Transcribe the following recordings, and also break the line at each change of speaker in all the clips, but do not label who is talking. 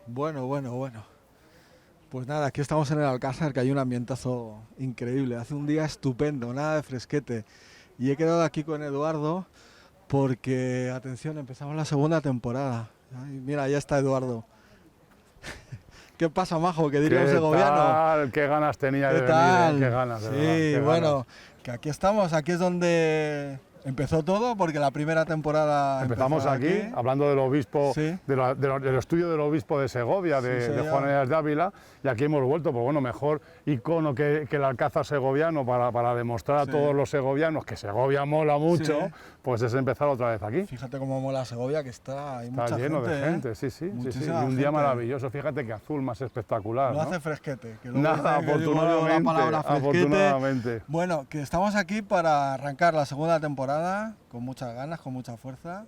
Bueno. Pues nada, aquí estamos en el Alcázar, que hay un ambientazo increíble. Hace un día estupendo, nada de fresquete. Y he quedado aquí con Eduardo porque, atención, empezamos la segunda temporada. Ay, mira, ya está Eduardo. ¿Qué pasa, majo? ¿Qué diría un
¿Qué
segoviano?
tal? ¿Qué ganas tenía
¿Qué
de venir, Qué
tal?
ganas, de verdad,
Sí,
qué
bueno,
ganas.
que aquí estamos, aquí es donde empezó todo, porque la primera temporada
Empezamos
empezó
aquí,
aquí.
hablando del obispo,
Sí,
del estudio del obispo de Segovia,
sí,
de Juan
señor.
Elias de Ávila, y aquí hemos vuelto, pues bueno, mejor icono que el Alcázar segoviano para demostrar a
Sí,
todos los segovianos que Segovia mola mucho,
sí.
pues es empezar otra vez aquí.
Fíjate cómo mola Segovia, que hay
Está
mucha
lleno de
gente, ¿eh?
gente, sí. Y
Muchísima
un día
gente.
maravilloso, fíjate que azul más espectacular,
No
¿no?
hace fresquete, que luego
Nada,
dicen que digo yo la palabra fresquete.
afortunadamente.
Bueno, que estamos aquí para arrancar la segunda temporada con muchas ganas, con mucha fuerza.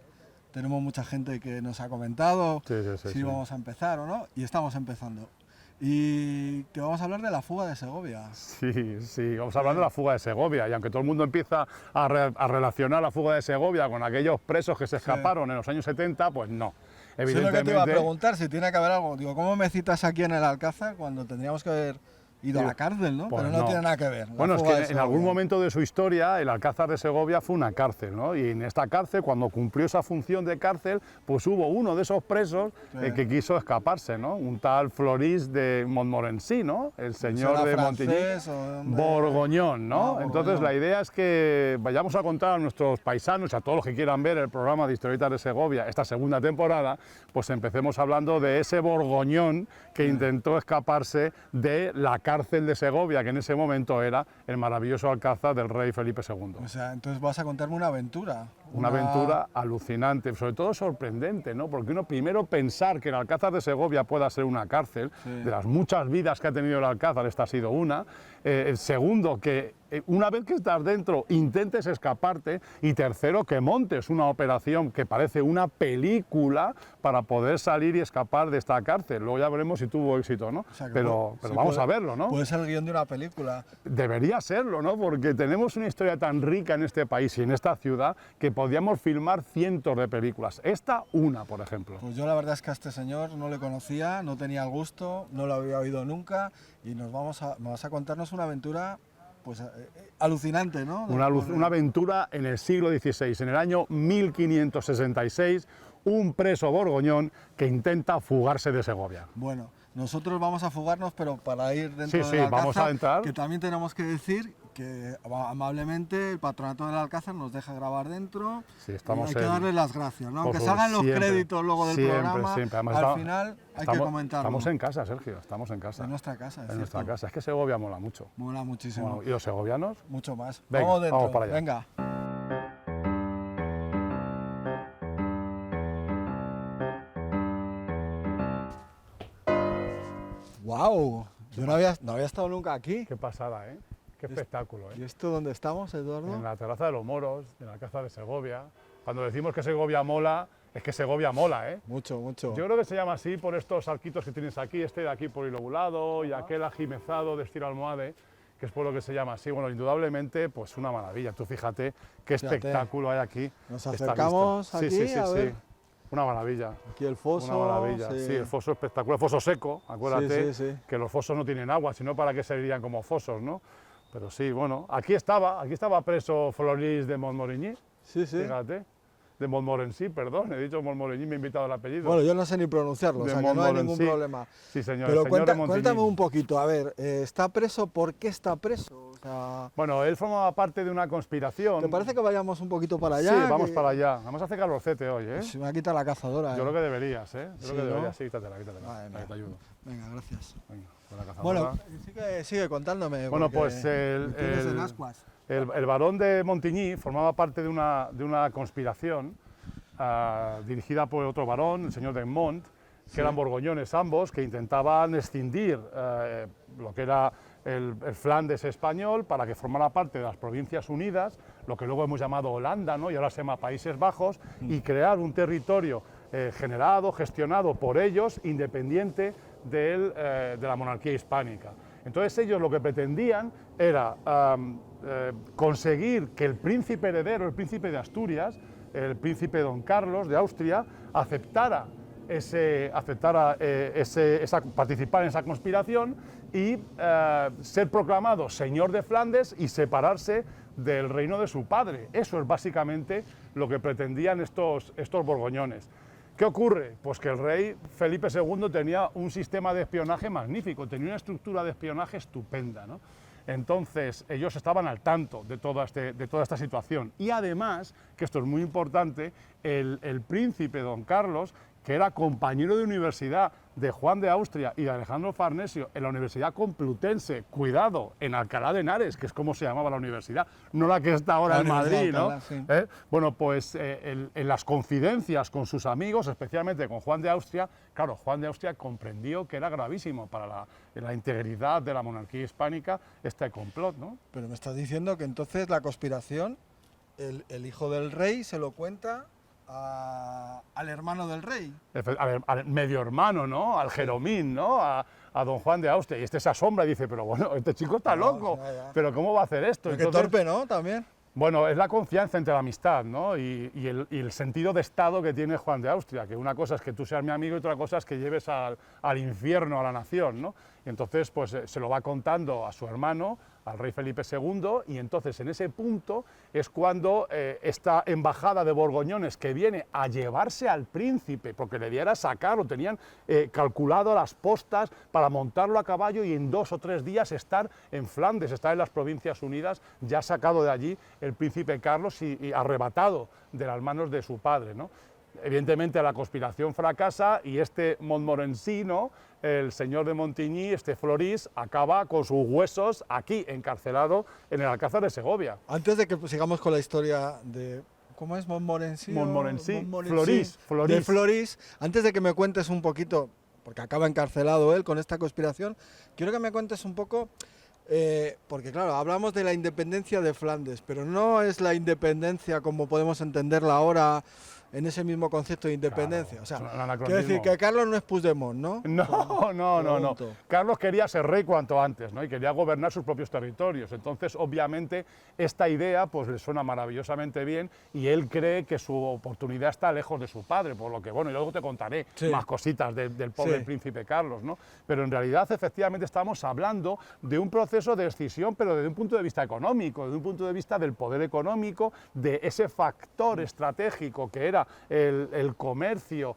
Tenemos mucha gente que nos ha comentado si
Sí.
vamos a empezar o no, y estamos empezando. Y que vamos a hablar de la fuga de Segovia.
Sí, vamos a hablar de la fuga de Segovia, y aunque todo el mundo empieza a relacionar la fuga de Segovia con aquellos presos que se escaparon en los años 70, pues no.
Eso es lo que te iba a
Evidentemente,
preguntar, si tiene que haber algo. Digo, ¿cómo me citas aquí en el Alcázar cuando tendríamos que haber ido a la cárcel, ¿no?
pues
Pero no tiene nada que ver. La
Bueno, es
fuga
que
de
en algún
Segovia.
momento de su historia el Alcázar de Segovia fue una cárcel, ¿no? Y en esta cárcel, cuando cumplió esa función de cárcel, pues hubo uno de esos presos
Sí.
que quiso escaparse, ¿no? Un tal Florís de Montmorency, ¿no? El señor
¿Será
de Montigny.
francés o de dónde?
Borgoñón, ¿no?
Borgoñón.
Entonces la idea es que vayamos a contar a nuestros paisanos, a todos los que quieran ver el programa de Historietas de Segovia, esta segunda temporada, pues empecemos hablando de ese Borgoñón que intentó escaparse de la cárcel de Segovia, que en ese momento era el maravilloso Alcázar del rey Felipe II.
O sea, entonces vas a contarme una aventura.
Una aventura alucinante, sobre todo sorprendente, ¿no? Porque uno primero pensar que el Alcázar de Segovia pueda ser una cárcel,
Sí.
de las muchas vidas que ha tenido el Alcázar, esta ha sido una. El segundo, que una vez que estás dentro intentes escaparte. Y tercero, que montes una operación que parece una película para poder salir y escapar de esta cárcel. Luego ya veremos si tuvo éxito o no,
O sea, que
pero
sí
vamos a verlo, ¿no?
Puede ser el guión de una película.
Debería serlo, ¿no? Porque tenemos una historia tan rica en este país y en esta ciudad que podríamos filmar cientos de películas. Esta, una, por ejemplo.
Pues yo la verdad es que a este señor no le conocía, no tenía el gusto, no lo había oído nunca y vas a contarnos una aventura pues alucinante, ¿no?
Una aventura en el siglo XVI, en el año 1566, un preso borgoñón que intenta fugarse de Segovia.
Bueno, nosotros vamos a fugarnos, pero para ir dentro
Sí,
del Alcázar,
vamos a entrar.
que también tenemos que decir que amablemente el patronato del Alcázar nos deja grabar dentro.
Sí, estamos
y hay que darle las gracias, ¿no? Aunque
Por
salgan los
siempre,
créditos luego del programa,
siempre. Además,
al final hay que comentarlo.
Estamos en casa, Sergio, estamos en casa.
En nuestra casa, es
En nuestra
cierto.
casa. Es que Segovia mola mucho.
Mola muchísimo.
Bueno, ¿y los segovianos?
Mucho más.
Venga,
Vamos dentro.
vamos para allá.
Venga. ¡Wow! Yo no había estado nunca aquí.
Qué pasada, ¿eh? Qué espectáculo, ¿eh?
¿Y esto dónde estamos, Eduardo?
En la terraza de los Moros, en la Alcázar de Segovia. Cuando decimos que Segovia mola, es que Segovia mola, ¿eh?
Mucho, mucho.
Yo creo que se llama así por estos arquitos que tienes aquí, este de aquí polilobulado y aquel ajimezado de estilo almohade, que es por lo que se llama así. Bueno, indudablemente, pues una maravilla. Tú fíjate qué
Fíjate.
espectáculo hay aquí.
Nos
esta
acercamos
vista.
aquí,
Sí,
a ver.
Una maravilla.
Aquí el foso.
Una maravilla. Sí, el foso espectacular, foso seco, acuérdate
Sí.
que los fosos no tienen agua, sino para qué servirían como fosos, ¿no? Pero sí, bueno, aquí estaba preso Florís de Montmorency,
Sí.
fíjate, de Montmorency, perdón, he dicho Montmorency, me he invitado el apellido.
Bueno, yo no sé ni pronunciarlo, o
De
sea que no hay ningún
Montmorency.
problema.
Sí, señor,
Pero
el señor de Montigny.
cuéntame un poquito, a ver, ¿está preso? ¿Por qué está preso? O sea,
Bueno, él formaba parte de una conspiración.
¿te parece que vayamos un poquito para allá?
Sí, vamos
Que-
para allá. Vamos a hacer calorcete hoy, ¿eh?
Se me va a quitar la cazadora.
Yo creo que deberías, ¿eh? Yo
Sí,
creo que
¿no?
deberías, sí, quítatela.
Vale,
Para que te ayudo.
Venga, gracias.
Venga, con la cazadora.
Bueno, sigue contándome.
Bueno,
porque
pues
me tienes en ascuas.
el barón de Montigny formaba parte de una conspiración dirigida por otro varón, el señor de Mont, que eran borgoñones ambos, que intentaban escindir lo que era el Flandes español para que formara parte de las Provincias Unidas, lo que luego hemos llamado Holanda, ¿no? Y ahora se llama Países Bajos, y crear un territorio generado, gestionado por ellos, independiente de la monarquía hispánica. Entonces ellos lo que pretendían era conseguir que el príncipe heredero, el príncipe de Asturias, el príncipe don Carlos de Austria, aceptara participar en esa conspiración y ser proclamado señor de Flandes y separarse del reino de su padre. Eso es básicamente lo que pretendían estos borgoñones. ¿Qué ocurre? Pues que el rey Felipe II tenía un sistema de espionaje magnífico, tenía una estructura de espionaje estupenda, ¿no? Entonces, ellos estaban al tanto de toda esta situación. Y además, que esto es muy importante, el príncipe don Carlos, que era compañero de universidad de Juan de Austria y de Alejandro Farnesio en la Universidad Complutense, cuidado, en Alcalá de Henares, que es como se llamaba la universidad, no la que está ahora en Madrid, ¿no? Sí. Bueno, pues en las confidencias con sus amigos, especialmente con Juan de Austria, claro, Juan de Austria comprendió que era gravísimo para la integridad de la monarquía hispánica este complot, ¿no?
Pero me estás diciendo que entonces la conspiración, el hijo del rey se lo cuenta al hermano del rey.
Al medio hermano, ¿no? Al Jeromín, ¿no? A don Juan de Austria. Y este se asombra y dice, pero bueno, este chico está loco, pero ¿cómo va a hacer esto?
Pero entonces, qué torpe, ¿no? También.
Bueno, es la confianza entre la amistad, ¿no? y el sentido de Estado que tiene Juan de Austria, que una cosa es que tú seas mi amigo y otra cosa es que lleves al infierno a la nación, ¿no? Y entonces, pues se lo va contando a su hermano, al rey Felipe II, y entonces en ese punto es cuando esta embajada de borgoñones que viene a llevarse al príncipe, porque le diera sacar, lo tenían calculado a las postas para montarlo a caballo y en 2 o 3 días estar en Flandes, estar en las Provincias Unidas, ya sacado de allí el príncipe Carlos y arrebatado de las manos de su padre, ¿no? Evidentemente la conspiración fracasa y este Montmorency, ¿no? El señor de Montigny, este Floris, acaba con sus huesos aquí, encarcelado en el Alcázar de Segovia.
Antes de que sigamos con la historia de... ¿Cómo es? Montmorency.
Floris.
De Floris. Antes de que me cuentes un poquito, porque acaba encarcelado él con esta conspiración, quiero que me cuentes un poco... porque claro, hablamos de la independencia de Flandes, pero no es la independencia como podemos entenderla ahora en ese mismo concepto de independencia.
Claro,
o sea, quiero decir que Carlos no es Puigdemont, ¿no?
No. Carlos quería ser rey cuanto antes, ¿no? Y quería gobernar sus propios territorios. Entonces, obviamente, esta idea pues le suena maravillosamente bien y él cree que su oportunidad está lejos de su padre, por lo que, bueno, y luego te contaré más cositas del pobre príncipe Carlos, ¿no? Pero en realidad, efectivamente, estamos hablando de un proceso de escisión, pero desde un punto de vista económico, desde un punto de vista del poder económico, de ese factor estratégico que era el comercio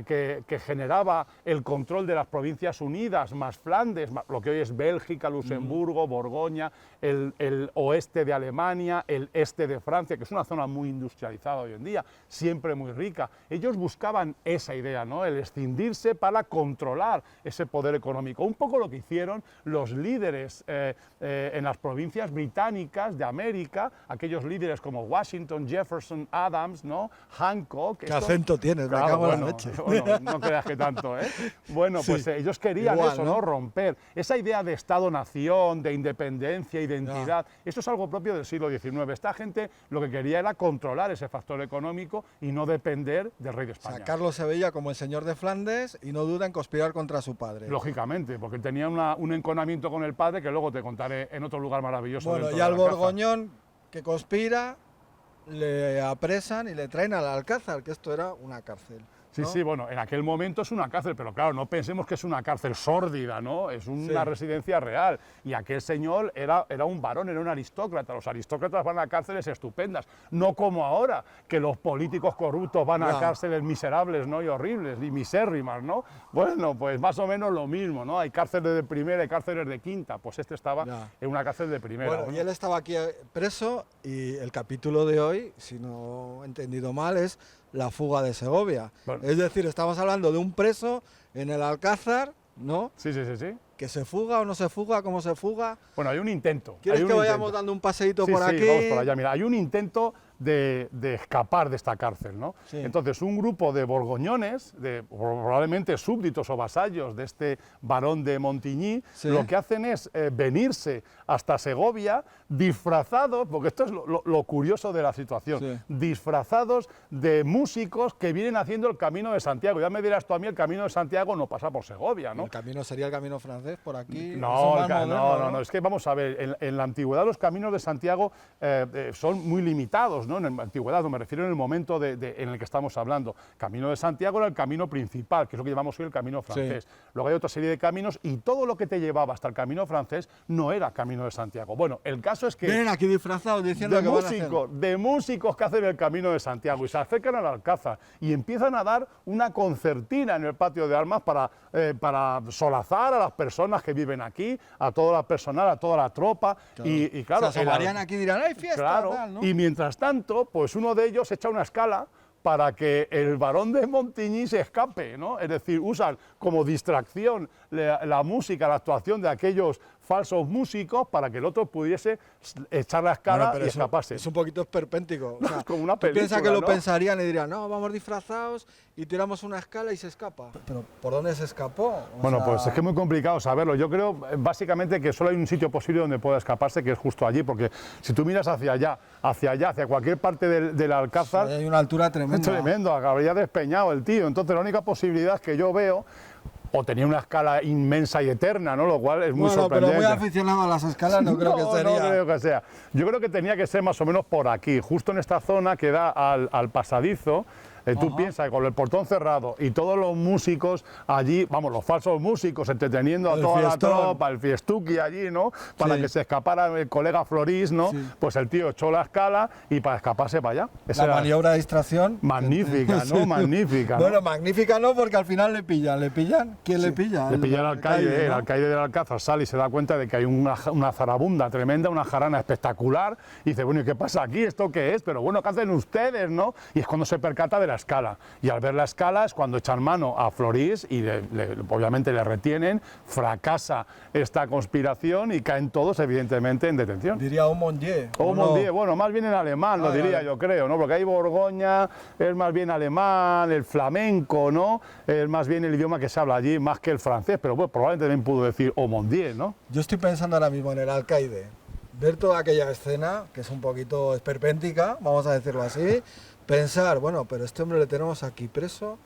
que generaba el control de las Provincias Unidas, más Flandes, más lo que hoy es Bélgica, Luxemburgo, Borgoña, el oeste de Alemania, el este de Francia, que es una zona muy industrializada hoy en día, siempre muy rica. Ellos buscaban esa idea, ¿no? El escindirse para controlar ese poder económico. Un poco lo que hicieron los líderes en las provincias británicas de América, aquellos líderes como Washington, Jefferson, Adams, ¿no? Hancock.
¿Qué acento tienes? Me cago en la leche.
Bueno, no creas que tanto, ¿eh? Bueno, pues ellos querían igual, eso, ¿no? Romper esa idea de Estado-nación, de independencia, identidad. Esto es algo propio del siglo XIX. Esta gente lo que quería era controlar ese factor económico y no depender del rey de España.
O sea, Carlos se veía como el señor de Flandes y no duda en conspirar contra su padre.
Lógicamente, porque tenía un enconamiento con el padre que luego te contaré en otro lugar maravilloso.
Bueno, y al borgoñón que conspira le apresan y le traen al Alcázar, que esto era una cárcel. ¿no?
Sí, bueno, en aquel momento es una cárcel, pero claro, no pensemos que es una cárcel sórdida, ¿no? Es una residencia real. Y aquel señor era un varón, era un aristócrata. Los aristócratas van a cárceles estupendas, no como ahora, que los políticos corruptos van a cárceles miserables, ¿no? Y horribles, y misérrimas, ¿no? Bueno, pues más o menos lo mismo, ¿no? Hay cárceles de primera y cárceles de quinta, pues este estaba en una cárcel de primera.
Bueno, y él estaba aquí preso y el capítulo de hoy, si no he entendido mal, es la fuga de Segovia. Bueno. Es decir, estamos hablando de un preso en el Alcázar, ¿no?
Sí.
¿Que se fuga o no se fuga? ¿Cómo se fuga?
Bueno, hay un intento.
¿Quieres que vayamos dando un paseíto por aquí?
Sí, vamos por allá. Mira, hay un intento de escapar de esta cárcel, ¿no? Sí. Entonces, un grupo de borgoñones, probablemente súbditos o vasallos de este barón de Montigny, lo que hacen es venirse hasta Segovia disfrazados, porque esto es lo curioso de la situación, disfrazados de músicos que vienen haciendo el Camino de Santiago. Ya me dirás tú a mí, el Camino de Santiago no pasa por Segovia, ¿no?
El camino sería el camino francés por aquí.
No, es que vamos a ver, en la antigüedad los caminos de Santiago son muy limitados, caminos, ¿no? En la antigüedad, no me refiero en el momento en el que estamos hablando. Camino de Santiago era el camino principal, que es lo que llamamos hoy el camino francés. Sí. Luego hay otra serie de caminos y todo lo que te llevaba hasta el camino francés no era camino de Santiago. Bueno, el caso es que...
Vienen aquí disfrazados diciendo
de músicos que hacen el camino de Santiago y se acercan al Alcázar y empiezan a dar una concertina en el patio de armas para solazar a las personas que viven aquí, a toda la personal, a toda la tropa.
Claro.
Y claro,
se asomarían aquí y dirán, ¡ay, fiesta!
Claro,
Tal, ¿no?
Y mientras tanto, pues uno de ellos echa una escala para que el barón de Montigny se escape, ¿no? Es decir, usan como distracción la música, la actuación de aquellos falsos músicos para que el otro pudiese echar la escala y escaparse.
Es un poquito esperpéntico. O sea,
es como una película,
piensa que
¿no?
lo pensarían y dirían, no, vamos disfrazados y tiramos una escala y se escapa. Pero ¿por dónde se escapó?
Bueno, pues es que es muy complicado saberlo. Yo creo básicamente que solo hay un sitio posible donde pueda escaparse, que es justo allí, porque si tú miras hacia cualquier parte del Alcázar...
Sí, hay una altura tremenda.
Es tremendo, habría despeñado el tío. Entonces la única posibilidad que yo veo, o tenía una escala inmensa y eterna, ¿no? Lo cual es muy sorprendente.
Pero muy aficionado a las escalas no creo que sería.
No creo que sea. Yo creo que tenía que ser más o menos por aquí, justo en esta zona que da al pasadizo. Tú piensas que con el portón cerrado y todos los músicos allí, vamos, los falsos músicos entreteniendo a toda la tropa, el fiestuki allí, ¿no? Para que se escapara el colega Florís, ¿no? Sí. Pues el tío echó la escala y para escaparse para allá.
La maniobra de distracción.
Magnífica, ¿no? Magnífica.
Bueno, magnífica no, porque al final le pillan. ¿Le pillan? ¿Quién le pilla?
Le pilla al alcaide, ¿no? El alcaide del Alcázar sale y se da cuenta de que hay una zarabunda tremenda, una jarana espectacular. Y dice, bueno, ¿y qué pasa aquí? ¿Esto qué es? Pero bueno, ¿qué hacen ustedes, no? Y es cuando se percata de la escala. Y al ver la escala es cuando echan mano a Florís y obviamente le retienen, fracasa esta conspiración y caen todos evidentemente en detención.
Diría Aumont-Dieu.
Aumont-Dieu, bueno, más bien en alemán lo diría yo creo, ¿no? Porque hay Borgoña, es más bien alemán, el flamenco, ¿no? Es más bien el idioma que se habla allí, más que el francés, pero bueno, probablemente también pudo decir Aumont-Dieu, ¿no?
Yo estoy pensando ahora mismo en el alcaide, ver toda aquella escena, que es un poquito esperpéntica, vamos a decirlo así, pensar, bueno, pero este hombre le tenemos aquí preso,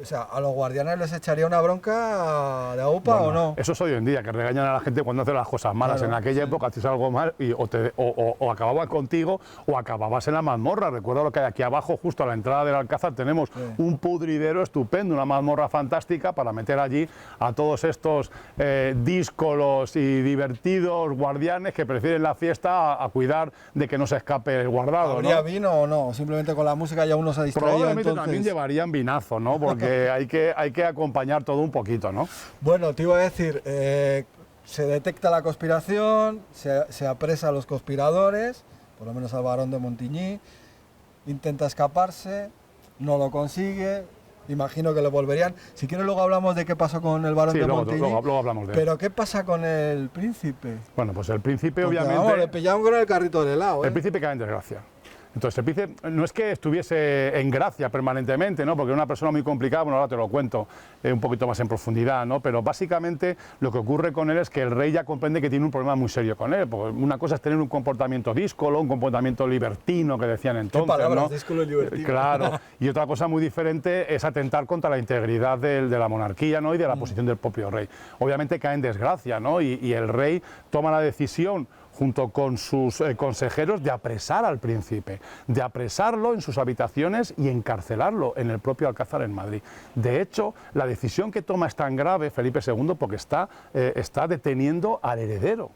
o sea, ¿a los guardianes les echaría una bronca de AUPA o no?
Eso es hoy en día, que regañan a la gente cuando hace las cosas malas. Claro, en aquella época hacías algo mal y o acababan contigo o acababas en la mazmorra. Recuerda lo que hay aquí abajo, justo a la entrada del Alcázar, tenemos un pudridero estupendo, una mazmorra fantástica para meter allí a todos estos díscolos y divertidos guardianes que prefieren la fiesta a cuidar de que no se escape el guardado.
¿Habría vino o no? Simplemente con la música ya uno se distraía.
Probablemente
entonces...
también llevarían vinazo, ¿no? Porque hay que acompañar todo un poquito, ¿no?
Bueno, te iba a decir, se detecta la conspiración, se apresa a los conspiradores, por lo menos al barón de Montigny, intenta escaparse, no lo consigue, imagino que lo volverían. Si quieres luego hablamos de qué pasó con el barón de Montigny.
Luego hablamos de él.
Pero ¿qué pasa con el príncipe?
Bueno, pues el príncipe
porque,
obviamente...
Vamos, le pillamos con el carrito de helado, ¿eh?
El príncipe cae en desgracia. Entonces, el príncipe no es que estuviese en gracia permanentemente, ¿no? Porque era una persona muy complicada, bueno, ahora te lo cuento un poquito más en profundidad, ¿no? Pero básicamente lo que ocurre con él es que el rey ya comprende que tiene un problema muy serio con él, porque una cosa es tener un comportamiento díscolo, un comportamiento libertino, que decían entonces,
¿qué palabras,
¿no?
Díscolo y libertino.
Claro, y otra cosa muy diferente es atentar contra la integridad de la monarquía, ¿no? Y de la posición del propio rey. Obviamente cae en desgracia, ¿no? Y el rey toma la decisión, junto con sus consejeros, de apresar al príncipe, de apresarlo en sus habitaciones y encarcelarlo en el propio Alcázar en Madrid. De hecho, la decisión que toma es tan grave Felipe II porque está deteniendo al heredero,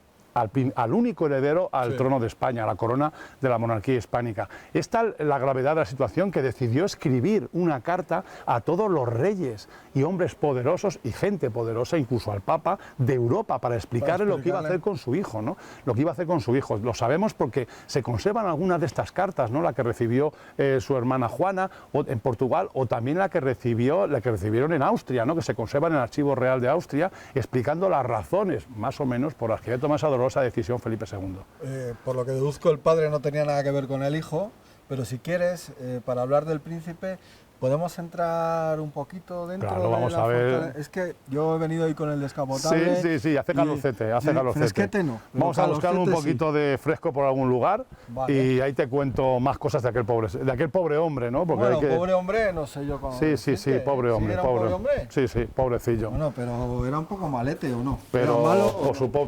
al único heredero al trono de España, a la corona de la monarquía hispánica. Es tal la gravedad de la situación que decidió escribir una carta a todos los reyes y hombres poderosos y gente poderosa, incluso al Papa de Europa, para explicarle lo que iba a hacer con su hijo, ¿no? Lo que iba a hacer con su hijo. Lo sabemos porque se conservan algunas de estas cartas, ¿no? La que recibió su hermana Juana en Portugal, o también la que recibieron en Austria, ¿no? Que se conserva en el Archivo Real de Austria, explicando las razones, más o menos, por las que había tomado esa dolorosa decisión Felipe II.
Por lo que deduzco, el padre no tenía nada que ver con el hijo, pero si quieres, para hablar del príncipe, ¿podemos entrar un poquito dentro?
Claro, vamos a ver.
Es que yo he venido ahí con el descapotable.
Sí, hace calorcete, hace calorcete.
Fresquete no.
Vamos a buscar un poquito de fresco por algún lugar, vale. Y ahí te cuento más cosas de aquel pobre hombre, ¿no?
Porque bueno, pobre hombre, no sé yo cómo.
Sí, pobre hombre.
¿Sí, pobre hombre?
Sí, pobrecillo.
Bueno, pero era un poco malete, ¿o no?
Pero
malo,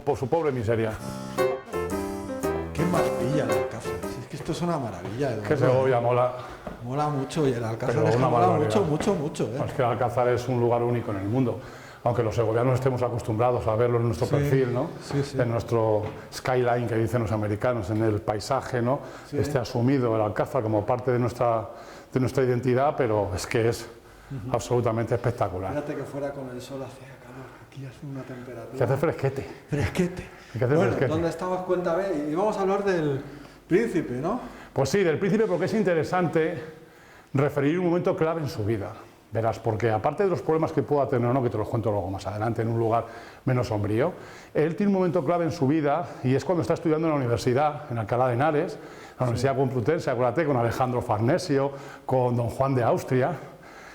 por su pobre miseria.
Qué maravilla el Alcázar. Si es que esto es una maravilla, Eduardo.
Que Segovia mola.
Mola mucho y el Alcázar
Pero
es que
una
mola
barbaridad.
mucho.
Es que el Alcázar es un lugar único en el mundo. Aunque los segovianos estemos acostumbrados a verlo en nuestro perfil, ¿no? En nuestro skyline, que dicen los americanos, en el paisaje, ¿no? Este asumido el Alcázar como parte de nuestra identidad, pero es que es absolutamente espectacular.
Fíjate que fuera con el sol hacía calor, aquí hace una temperatura...
Que hace fresquete.
Fresquete.
Que hace
Bueno,
fresquete.
¿dónde estamos? Cuéntame. Y vamos a hablar del príncipe, ¿no?
Pues sí, del príncipe, porque es interesante referir un momento clave en su vida. Verás, porque aparte de los problemas que pueda tener o no, que te los cuento luego más adelante en un lugar menos sombrío, él tiene un momento clave en su vida y es cuando está estudiando en la universidad, en Alcalá de Henares, la Universidad Complutense, acuérdate, con Alejandro Farnesio, con don Juan de Austria.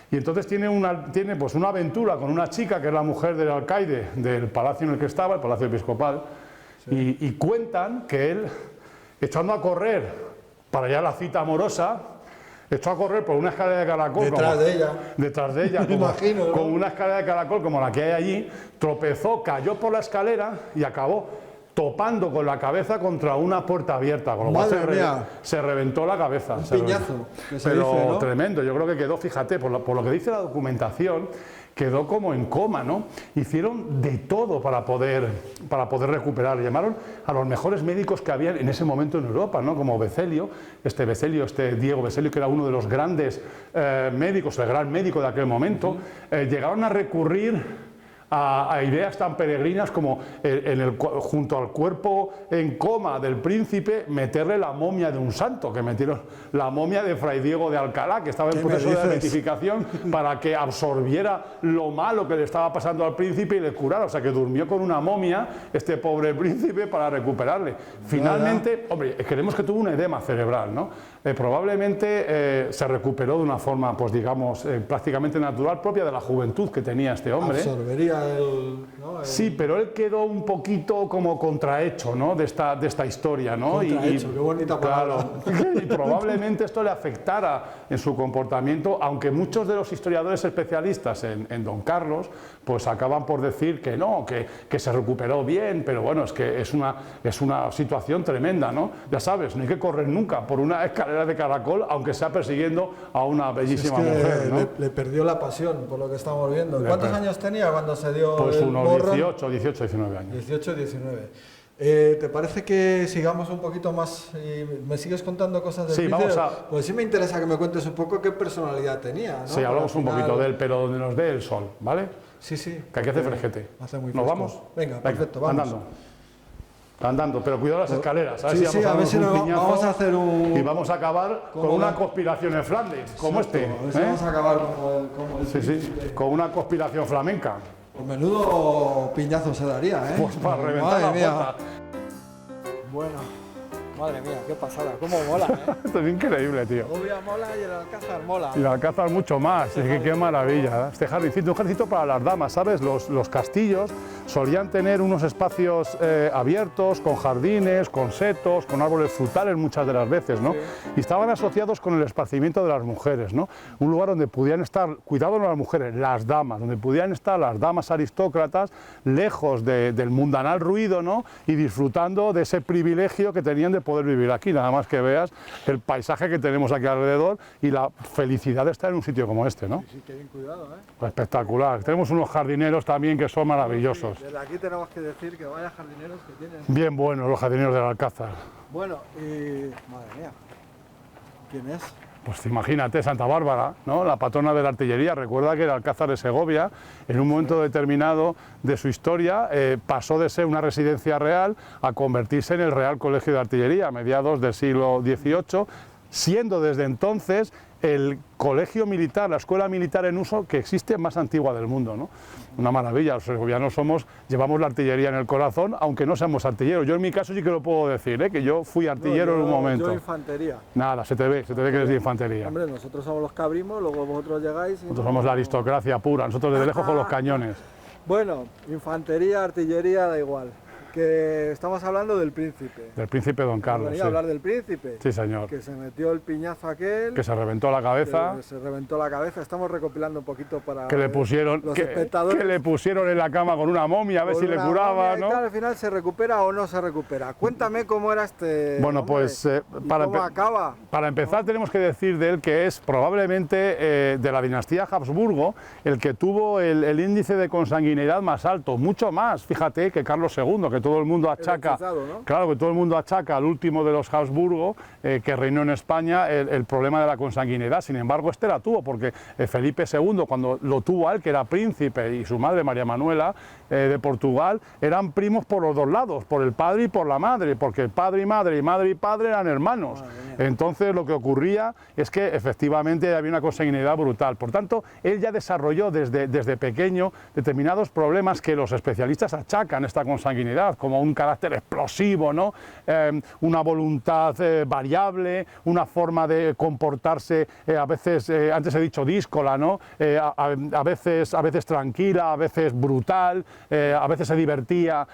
Y entonces tiene pues una aventura con una chica que es la mujer del alcaide del palacio en el que estaba, el Palacio Episcopal, y cuentan que él, echando a correr para allá la cita amorosa, echó a correr por una escalera de caracol. Detrás de ella,
Imagino, ¿no?
con una escalera de caracol como la que hay allí, tropezó, cayó por la escalera y acabó topando con la cabeza contra una puerta abierta, con lo cual se reventó la cabeza.
Un piñazo, que se
pero
dice, ¿no?
tremendo, yo creo que quedó, fíjate, por lo que dice la documentación, quedó como en coma, ¿no? Hicieron de todo para poder recuperar. Llamaron a los mejores médicos que había en ese momento en Europa, ¿no? Como Becelio, este Diego Becelio, que era uno de los grandes médicos, el gran médico de aquel momento. Llegaron a recurrir a ideas tan peregrinas como junto al cuerpo en coma del príncipe meterle la momia de un santo, que metieron la momia de Fray Diego de Alcalá, que estaba en proceso de beatificación, para que absorbiera lo malo que le estaba pasando al príncipe y le curara. O sea, que durmió con una momia este pobre príncipe para recuperarle. Finalmente, hombre, creemos que tuvo un edema cerebral, ¿no? Probablemente se recuperó de una forma, pues digamos, prácticamente natural, propia de la juventud que tenía este hombre.
Absorbería
Sí, pero él quedó un poquito como contrahecho, ¿no? de esta historia, ¿no?
Contrahecho, qué bonita palabra.
Claro, y probablemente esto le afectara en su comportamiento, aunque muchos de los historiadores especialistas en Don Carlos pues acaban por decir que no, que se recuperó bien, pero bueno, es que es una situación tremenda, ¿no? Ya sabes, no hay que correr nunca por una escalera de caracol, aunque sea persiguiendo a una bellísima mujer, ¿no?
Le perdió la pasión, por lo que estamos viendo. ¿Cuántos años tenía cuando se dio
pues
el
unos
morro?
18, 19 años.
18, 19. ¿Te parece que sigamos un poquito más y me sigues contando cosas del príncipe?
Vamos a...
Pues sí me interesa que me cuentes un poco qué personalidad tenía, ¿no?
Sí, hablamos un poquito de él, pero donde nos dé el sol, ¿vale?
Sí, sí.
Que aquí hace fresquete.
Hace muy
¿Nos
fresco.
vamos?
Venga, perfecto, vamos.
Andando, pero cuidado las escaleras.
Sí, sí, a ver si vamos a hacer un...
Y vamos a acabar con una conspiración en Flandes, como este.
A ver si vamos a acabar como el
Sí, con una conspiración flamenca.
Pues menudo piñazo se daría, ¿eh?
Pues para reventar
Madre
la
mía.
puerta.
Bueno, madre mía, qué pasada, cómo mola, ¿eh?
Esto es increíble, tío.
Segovia mola y el Alcázar mola.
Y el Alcázar mucho más, es que qué maravilla. Este jardincito, un jardincito para las damas, ¿sabes? Los castillos solían tener unos espacios abiertos, con jardines, con setos, con árboles frutales muchas de las veces, ¿no?
Sí.
Y estaban asociados con el esparcimiento de las mujeres, ¿no? Un lugar donde pudieran estar, cuidado no las mujeres, las damas, donde pudieran estar las damas aristócratas, lejos del mundanal ruido, ¿no? Y disfrutando de ese privilegio que tenían de poder vivir aquí, nada más que veas el paisaje que tenemos aquí alrededor y la felicidad de estar en un sitio como este, ¿no?
Sí, qué bien cuidado, ¿eh?
Pues espectacular. Tenemos unos jardineros también que son maravillosos.
Desde aquí tenemos que decir que vaya jardineros que tienen.
Bien buenos los jardineros del Alcázar.
Bueno, y... madre mía, ¿quién es?
Pues imagínate, Santa Bárbara, ¿no? La patrona de la artillería. Recuerda que el Alcázar de Segovia, en un momento determinado de su historia, pasó de ser una residencia real a convertirse en el Real Colegio de Artillería a mediados del siglo XVIII, siendo desde entonces el colegio militar, la escuela militar en uso que existe más antigua del mundo, ¿no? Una maravilla, los segovianos llevamos la artillería en el corazón, aunque no seamos artilleros. Yo en mi caso sí que lo puedo decir, ¿eh? Que yo fui artillero en un momento.
Yo infantería.
Nada, se te ve que eres de infantería.
Hombre, nosotros somos los cabrimos, luego vosotros llegáis y...
Nosotros somos la aristocracia pura, nosotros desde lejos con los cañones.
Bueno, infantería, artillería, da igual. que estamos hablando del príncipe.
Del príncipe Don Carlos.
Venía a hablar del príncipe.
Sí, señor.
Que se metió el piñazo aquel.
Que se reventó la cabeza.
Que se reventó la cabeza. Estamos recopilando un poquito para
que le pusieron,
los espectadores.
Que le pusieron en la cama con una momia a ver si le curaba, ¿no?
Al final se recupera o no se recupera. Cuéntame cómo era este.
Bueno,
hombre,
pues
¿cómo acaba?
Para empezar tenemos que decir de él que es probablemente de la dinastía Habsburgo el que tuvo el índice de consanguinidad más alto, mucho más, fíjate, que Carlos II, que todo el mundo achaca,
¿no?
claro, que todo el mundo achaca al último de los Habsburgo que reinó en España el problema de la consanguinidad. Sin embargo, este la tuvo porque Felipe II, cuando lo tuvo a él, que era príncipe, y su madre María Manuela de Portugal, eran primos por los dos lados, por el padre y por la madre, porque el padre y madre y padre eran hermanos. Entonces lo que ocurría es que efectivamente había una consanguinidad brutal. Por tanto, él ya desarrolló desde pequeño determinados problemas que los especialistas achacan a esta consanguinidad, como un carácter explosivo, ¿no? Una voluntad variable, una forma de comportarse a veces, antes he dicho díscola, ¿no? A veces tranquila, a veces brutal, a veces se divertía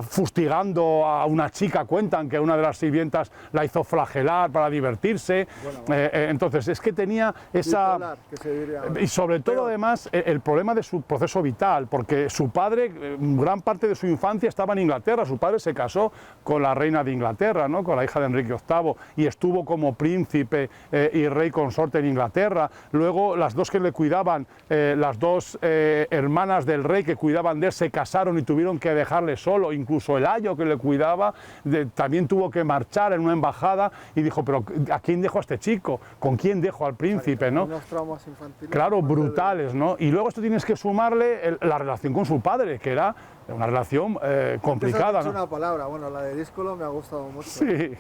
fustigando a una chica. Cuentan que una de las sirvientas la hizo flagelar para divertirse. Entonces es que tenía esa...
Bipolar, que se diría ahora.
Y sobre todo además el problema de su proceso vital, porque su padre, gran parte de su infancia estaba en Inglaterra. Su padre se casó con la reina de Inglaterra, ¿no? Con la hija de Enrique VIII, y estuvo como príncipe y rey consorte en Inglaterra. Luego las dos que le cuidaban, las dos hermanas del rey que cuidaban de él, se casaron y tuvieron que dejarle solo. Incluso el ayo que le cuidaba también tuvo que marchar en una embajada y dijo, pero ¿a quién dejo a este chico? ¿Con quién dejo al príncipe? ¿No?
Unos traumas infantiles.
Claro, brutales, ¿no? Y luego esto tienes que sumarle la relación con su padre, que era una relación complicada,
¿No?
¿no?
Una palabra, bueno, la de díscolo me ha gustado mucho.
Sí.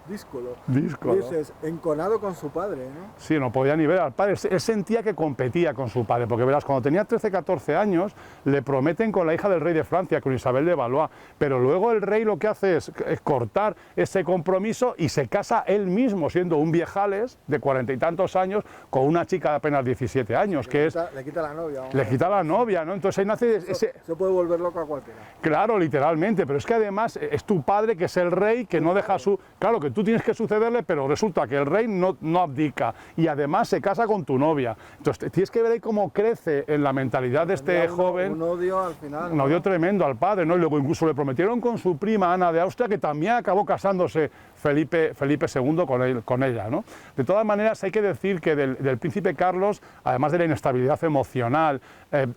Díscolo.
Díscolo.
Dices, enconado con su padre, ¿no?
Sí, no podía ni ver al padre. Él sentía que competía con su padre, porque verás, cuando tenía 13, 14 años, le prometen con la hija del rey de Francia, con Isabel de Valois, pero luego el rey lo que hace es cortar ese compromiso y se casa él mismo, siendo un viejales de 40 y tantos años, con una chica de apenas 17 años,
Le quita la novia.
Le quita la novia, ¿no? Entonces ahí nace ese...
Se puede volver loco a cualquiera.
Claro, literalmente, pero es que además es tu padre que es el rey, que no deja su... Claro, que tú tienes que sucederle, pero resulta que el rey no abdica y además se casa con tu novia. Entonces tienes que ver ahí cómo crece en la mentalidad de este joven.
Un odio al final.
Un odio tremendo al padre, ¿no? Y luego incluso le prometieron con su prima Ana de Austria, que también acabó casándose Felipe II con ella, ¿no? De todas maneras, hay que decir que del príncipe Carlos, además de la inestabilidad emocional,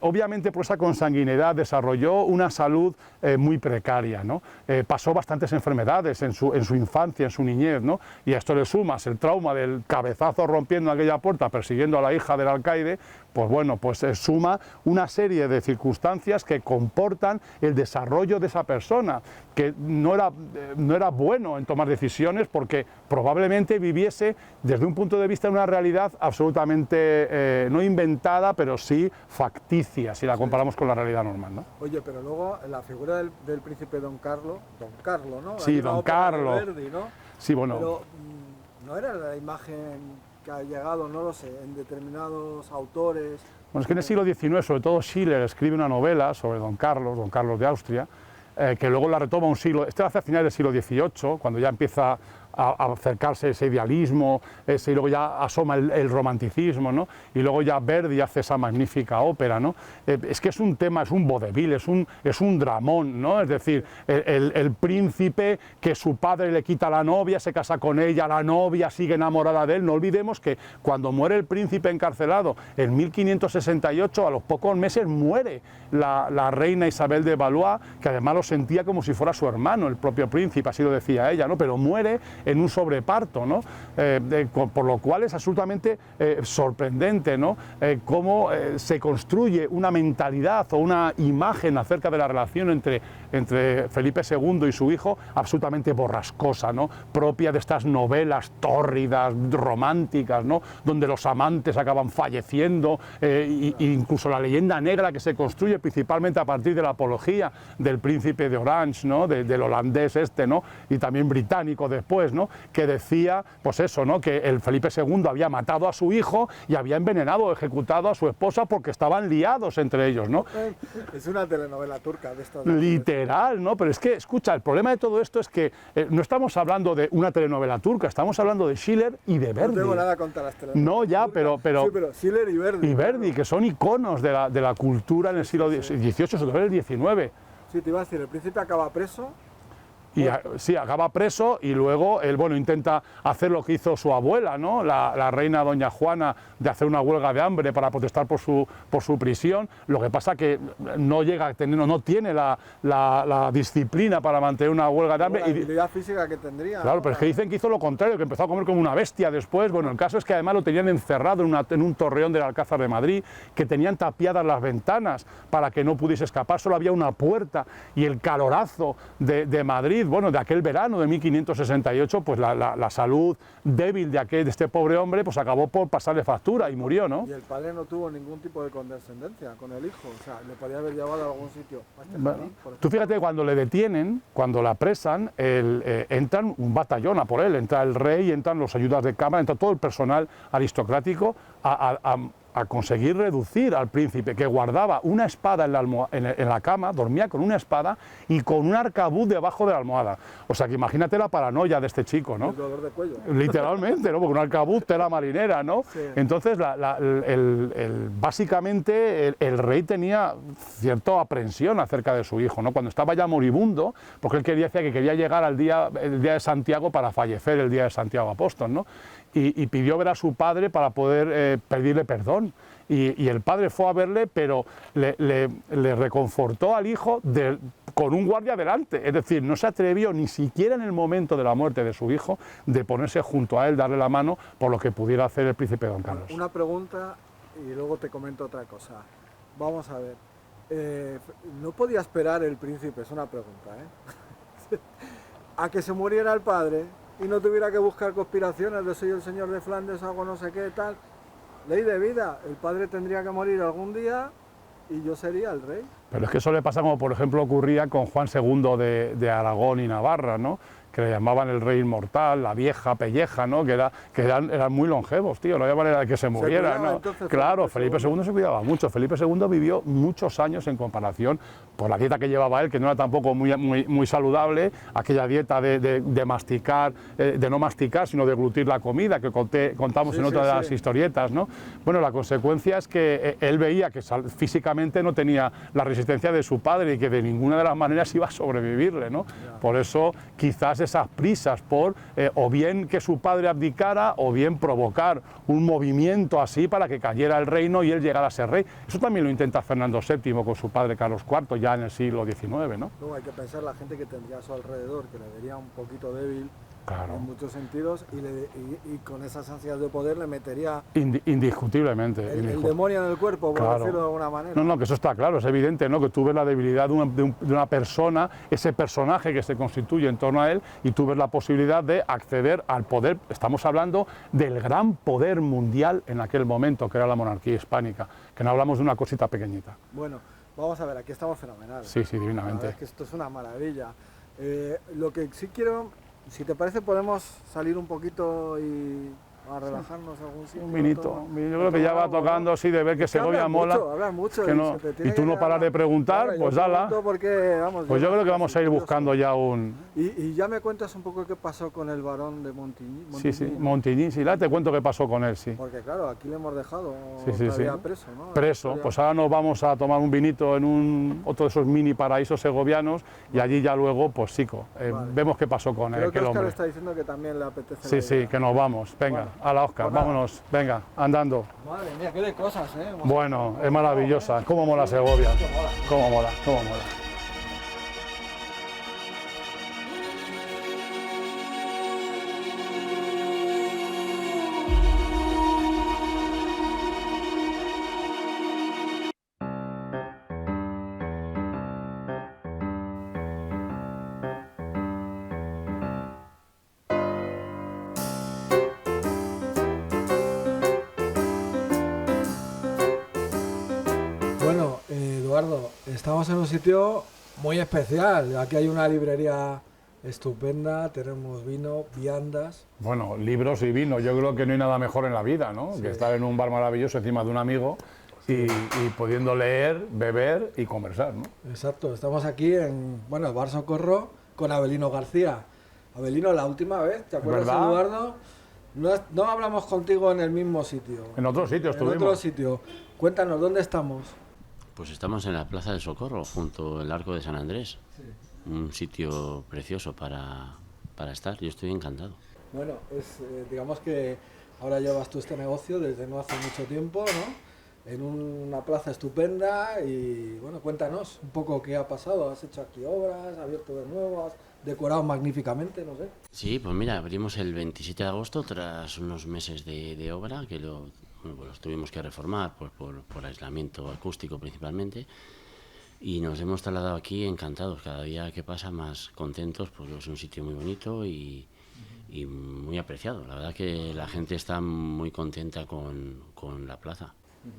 obviamente por esa consanguinidad desarrolló una salud muy precaria, ¿no? Pasó bastantes enfermedades en su infancia, en su niñez, ¿no? Y a esto le sumas el trauma del cabezazo rompiendo aquella puerta persiguiendo a la hija del alcaide, pues bueno, pues suma una serie de circunstancias que comportan el desarrollo de esa persona, que no era bueno en tomar decisiones porque probablemente viviese desde un punto de vista de una realidad absolutamente no inventada, pero sí facticia, si la comparamos con la realidad normal, ¿no?
Oye, pero luego la figura del príncipe Don Carlo, ¿no?
Sí, Don Carlo.
Verdi, ¿no?
Sí, bueno.
Pero no era la imagen que ha llegado, no lo sé, en determinados autores.
Bueno, es que en el siglo XIX, sobre todo Schiller, escribe una novela sobre Don Carlos de Austria, que luego la retoma hacia finales del siglo XVIII, cuando ya empieza a acercarse ese idealismo, y luego ya asoma el romanticismo, ¿no? Y luego ya Verdi hace esa magnífica ópera, ¿no? Es que es un tema, es un vodevil, es un dramón, ¿no? Es decir, el príncipe que su padre le quita a la novia, se casa con ella, la novia sigue enamorada de él. No olvidemos que cuando muere el príncipe encarcelado en 1568, a los pocos meses muere la reina Isabel de Valois, que además lo sentía como si fuera su hermano, el propio príncipe, así lo decía ella, ¿no? Pero muere en un sobreparto, ¿no? Por lo cual es absolutamente sorprendente, ¿no? Cómo se construye una mentalidad o una imagen acerca de la relación entre Felipe II y su hijo absolutamente borrascosa, ¿no? Propia de estas novelas tórridas, románticas, ¿no? Donde los amantes acaban falleciendo, incluso la leyenda negra que se construye principalmente a partir de la apología del príncipe de Orange, ¿no? Del holandés este, ¿no? Y también británico después, ¿no? Que decía, pues eso, ¿no? Que el Felipe II había matado a su hijo y había envenenado o ejecutado a su esposa porque estaban liados entre ellos, ¿no?
Es una telenovela turca de estas.
Literal, ¿no? Pero es que, escucha, el problema de todo esto es que no estamos hablando de una telenovela turca, estamos hablando de Schiller y de Verdi.
No tengo nada contra las telenovelas.
No, ya,
turcas.
pero
Sí, pero Schiller y Verdi.
Y Verdi, que son iconos de la cultura en el siglo XVIII, sobre todo el XIX.
Sí, te iba a decir, el príncipe acaba preso.
Y sí, acaba preso y luego él, bueno, intenta hacer lo que hizo su abuela, ¿no? La reina doña Juana, de hacer una huelga de hambre para protestar por su prisión. Lo que pasa que no llega a tener, no tiene la disciplina para mantener una huelga de hambre.
La habilidad física que tendría.
Claro,
¿no?
pero es que dicen que hizo lo contrario, que empezó a comer como una bestia después. Bueno, el caso es que además lo tenían encerrado en un torreón del Alcázar de Madrid, que tenían tapiadas las ventanas para que no pudiese escapar, solo había una puerta y el calorazo de Madrid, bueno, de aquel verano de 1568, pues la salud débil de este pobre hombre, pues acabó por pasarle factura y murió, ¿no?
Y el padre no tuvo ningún tipo de condescendencia con el hijo, o sea, le podía haber llevado a algún sitio.
Tú fíjate, cuando le detienen, cuando la apresan, entran un batallón a por él, entra el rey, entran los ayudas de cámara, entra todo el personal aristocrático a conseguir reducir al príncipe, que guardaba una espada en la cama, dormía con una espada y con un arcabuz debajo de la almohada. O sea, que imagínate la paranoia de este chico, ¿no?
El dolor de cuello.
Literalmente, ¿no? Porque un arcabuz, tela marinera, ¿no?
Sí.
Entonces, básicamente, el rey tenía cierta aprensión acerca de su hijo, ¿no? Cuando estaba ya moribundo, porque él decía que quería llegar el día de Santiago para fallecer el día de Santiago Apóstol, ¿no? Y pidió ver a su padre para poder pedirle perdón. Y el padre fue a verle, pero le reconfortó al hijo con un guardia delante. Es decir, no se atrevió ni siquiera en el momento de la muerte de su hijo de ponerse junto a él, darle la mano por lo que pudiera hacer el príncipe don Carlos.
Una pregunta y luego te comento otra cosa. Vamos a ver. ¿No podía esperar el príncipe? Es una pregunta, ¿eh? A que se muriera el padre y no tuviera que buscar conspiraciones de soy el señor de Flandes, algo no sé qué, tal. Ley de vida, el padre tendría que morir algún día y yo sería el rey.
Pero es que eso le pasa como por ejemplo ocurría con Juan II de Aragón y Navarra, ¿no? Que le llamaban el rey inmortal, la vieja pelleja, ¿no? Que eran muy longevos, tío, no había manera de que se muriera, ¿no?
Entonces,
claro, Felipe II se cuidaba mucho. Felipe II vivió muchos años en comparación por la dieta que llevaba él, que no era tampoco muy saludable, aquella dieta de masticar, de no masticar, sino de glutir la comida, que contamos en otra de las historietas, ¿no? Bueno, la consecuencia es que él veía que físicamente no tenía la resistencia de su padre y que de ninguna de las maneras iba a sobrevivirle, ¿no? Por eso, quizás esas prisas por o bien que su padre abdicara o bien provocar un movimiento así para que cayera el reino y él llegara a ser rey. Eso también lo intenta Fernando VII con su padre Carlos IV ya en el siglo XIX, ¿no?
Luego hay que pensar la gente que tendría a su alrededor, que le vería un poquito débil.
Claro.
En muchos sentidos y con esas ansias de poder le metería
indiscutiblemente
el demonio en el cuerpo, por
claro.
decirlo de alguna manera.
No, que eso está claro, es evidente, ¿no? Que tú ves la debilidad de una persona, ese personaje que se constituye en torno a él, y tú ves la posibilidad de acceder al poder. Estamos hablando del gran poder mundial en aquel momento, que era la monarquía hispánica, que no hablamos de una cosita pequeñita.
Bueno, vamos a ver, aquí estamos fenomenal.
Sí, divinamente.
La verdad es que esto es una maravilla. Lo que sí quiero, si te parece, podemos salir un poquito y a relajarnos a algún sitio.
Un vinito. Yo creo que ya va tocando así de ver que Segovia mola.
Hablas mucho.
Que no, y tú no paras de preguntar, claro, pues dala.
Porque, vamos,
pues yo creo que vamos a ir buscando ya un...
Y ya me cuentas un poco qué pasó con el barón de Montigny.
Sí, Montigny, sí, te cuento qué pasó con él, sí.
Porque claro, aquí le hemos dejado preso, ¿no?
Preso, pues ahora nos vamos a tomar un vinito en otro de esos mini paraísos segovianos y allí ya luego, pues chico, vemos qué pasó con
él.
Creo que
Óscar está diciendo que también le apetece.
Sí, que nos vamos, venga. Vale. A la Óscar, vámonos, venga, andando.
Madre mía, qué de cosas, ¿eh?
Bueno, es maravillosa. Cómo mola Segovia. Cómo mola.
Bueno, Eduardo, estamos en un sitio muy especial. Aquí hay una librería estupenda, tenemos vino, viandas.
Bueno, libros y vino, yo creo que no hay nada mejor en la vida, ¿no?
Sí.
Que estar en un bar maravilloso encima de un amigo y pudiendo leer, beber y conversar, ¿no?
Exacto, estamos aquí en, bueno, el Bar Socorro con Avelino García. Avelino, la última vez, ¿te acuerdas,
¿Verdad?
Eduardo? No hablamos contigo en el mismo sitio.
En otro sitio estuvimos.
En otro sitio. Cuéntanos, ¿dónde estamos?
Pues estamos en la Plaza del Socorro, junto al Arco de San Andrés.
Sí.
Un sitio precioso para estar. Yo estoy encantado.
Bueno, digamos que ahora llevas tú este negocio desde no hace mucho tiempo, ¿no? En una plaza estupenda y, bueno, cuéntanos un poco qué ha pasado. ¿Has hecho aquí obras, has abierto de nuevo, has decorado magníficamente, no sé?
Sí, pues mira, abrimos el 27 de agosto tras unos meses de obra que los tuvimos que reformar por aislamiento acústico principalmente. Y nos hemos trasladado aquí encantados, cada día que pasa más contentos, porque es un sitio muy bonito y muy apreciado. La verdad que la gente está muy contenta con la plaza.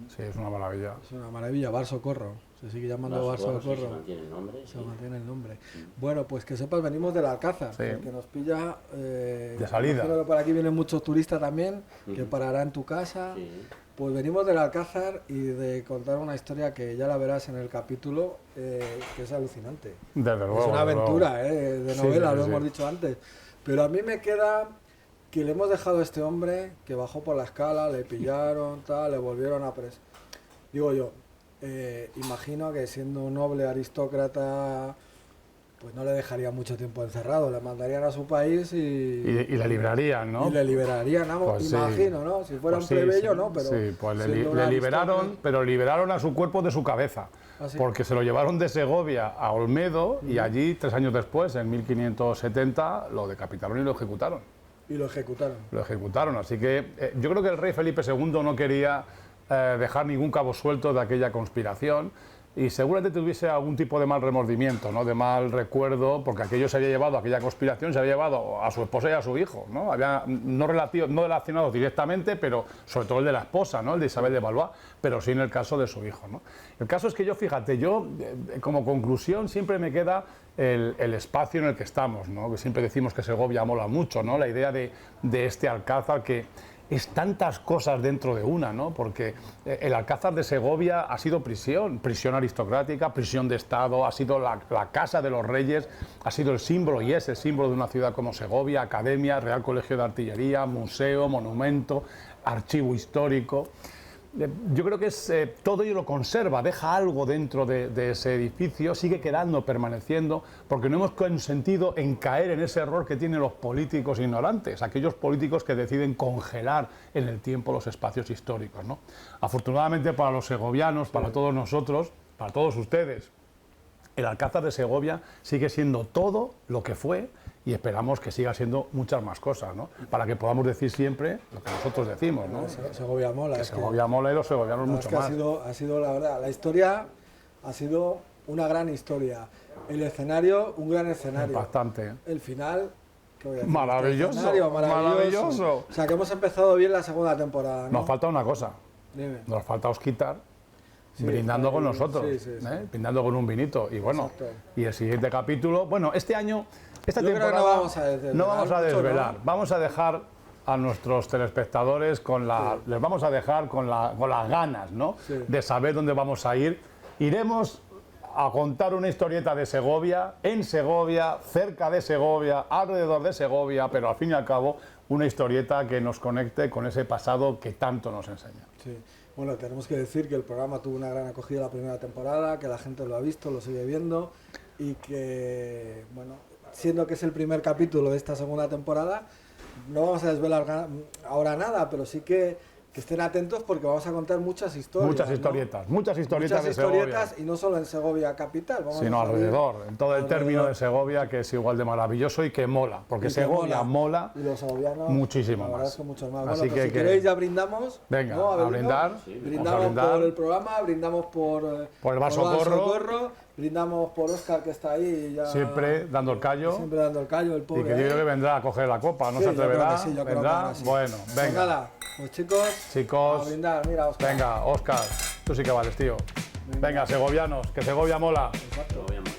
Sí, es una maravilla.
Es una maravilla, Bar Socorro. Se sigue llamando Bar Socorro.
Se mantiene el nombre.
Se mantiene el nombre. Bueno, pues que sepas, venimos del Alcázar,
Sí.
que nos pilla...
De salida.
Imagino que por aquí vienen muchos turistas también, que pararán en tu casa.
Sí.
Pues venimos del Alcázar y de contar una historia que ya la verás en el capítulo, que es alucinante.
Desde luego.
Es una
desde
aventura,
luego.
de
Sí,
novela,
sí,
lo
sí.
hemos dicho antes. Pero a mí me queda que le hemos dejado a este hombre, que bajó por la escala, le pillaron, tal, le volvieron a Digo yo, imagino que siendo un noble aristócrata, pues no le dejaría mucho tiempo encerrado, le mandarían a su país
Y le librarían, ¿no?
y le liberarían, ¿no?
Pues sí.
Imagino, ¿no? Si fuera
Pues
un
sí,
plebeyo,
sí,
¿no? Pero
sí, pues
siendo un
le liberaron,
aristócrata-
pero liberaron a su cuerpo de su cabeza.
¿Ah, sí?
Porque se lo llevaron de Segovia a Olmedo y allí, 3 años después, en 1570, lo decapitaron y lo ejecutaron.
Y lo ejecutaron.
Lo ejecutaron. Así que yo creo que el rey Felipe II no quería dejar ningún cabo suelto de aquella conspiración y seguramente tuviese algún tipo de mal remordimiento, ¿no? De mal recuerdo, porque aquello se había llevado, aquella conspiración se había llevado a su esposa y a su hijo, ¿no? No relacionados directamente, pero sobre todo el de la esposa, ¿no? El de Isabel de Valois, pero sí en el caso de su hijo, ¿no? El caso es que fíjate, como conclusión siempre me queda el espacio en el que estamos, ¿no? Que siempre decimos que Segovia mola mucho, ¿no? La idea de este Alcázar que es tantas cosas dentro de una, ¿no? Porque el Alcázar de Segovia ha sido prisión aristocrática, prisión de Estado, ha sido la casa de los reyes, ha sido el símbolo y es el símbolo de una ciudad como Segovia, academia, Real Colegio de Artillería, museo, monumento, archivo histórico. Yo creo que todo ello lo conserva, deja algo dentro de ese edificio, sigue quedando, permaneciendo, porque no hemos consentido en caer en ese error que tienen los políticos ignorantes, aquellos políticos que deciden congelar en el tiempo los espacios históricos, ¿no? Afortunadamente para los segovianos, para todos nosotros, para todos ustedes, el Alcázar de Segovia sigue siendo todo lo que fue y esperamos que siga siendo muchas más cosas, ¿no? Para que podamos decir siempre lo que nosotros decimos, ¿no?
Segovia mola.
Que
es que-
Segovia mola y los segovianos mucho
Es que
más.
ha sido la verdad, la historia ha sido una gran historia. El escenario, un gran escenario.
Bastante.
El final, ¿qué voy a decir?
Maravilloso,
El escenario,
maravilloso.
O sea, que hemos empezado bien la segunda temporada, ¿no?
Nos falta una cosa,
Dime.
nos falta Osquitar
Sí,
brindando con
ahí,
nosotros,
sí, sí, sí.
brindando con un vinito. Y bueno,
Exacto.
y el siguiente capítulo, bueno, este año, esta
Yo creo que
temporada,
no vamos a desvelar
no vamos a
mucho,
desvelar,
¿no?
vamos a dejar a nuestros telespectadores les vamos a dejar con las ganas, ¿no?
Sí.
De saber dónde vamos a ir. Iremos a contar una historieta de Segovia, en Segovia, cerca de Segovia, alrededor de Segovia, pero al fin y al cabo una historieta que nos conecte con ese pasado que tanto nos enseña.
Sí. Bueno, tenemos que decir que el programa tuvo una gran acogida la primera temporada, que la gente lo ha visto, lo sigue viendo y que, bueno, siendo que es el primer capítulo de esta segunda temporada, no vamos a desvelar ahora nada, pero sí que estén atentos porque vamos a contar muchas historias.
Muchas
¿no?
historietas
Muchas
de
historietas
Segovia.
y no solo en Segovia capital, vamos
Sino
a salir
alrededor, en todo el
alrededor.
término de Segovia, que es igual de maravilloso y que mola, porque
Y que
Segovia mola.
y los segovianos
muchísimo
la verdad
más.
es que muchos más.
Así
Bueno, pues
que
si queréis ya brindamos.
Venga,
¿no,
a
Abelino?
brindar.
Brindamos
Vamos a brindar.
por el programa, brindamos por
el Bar
por
Socorro.
brindamos por Óscar que está ahí ya
Siempre dando el callo.
siempre dando el callo, el
Y
pobre.
que yo creo que vendrá a coger la copa, ¿no
Sí,
se
yo creo
atreverá?
que sí, yo creo que
¿Vendrá?
ahora sí.
Bueno,
Pues
venga.
nada, pues chicos,
Chicos.
a brindar, mira Óscar.
Venga, Óscar, tú sí que vales, tío. Venga, segovianos, que Segovia mola.
Exacto.
Segovia mola.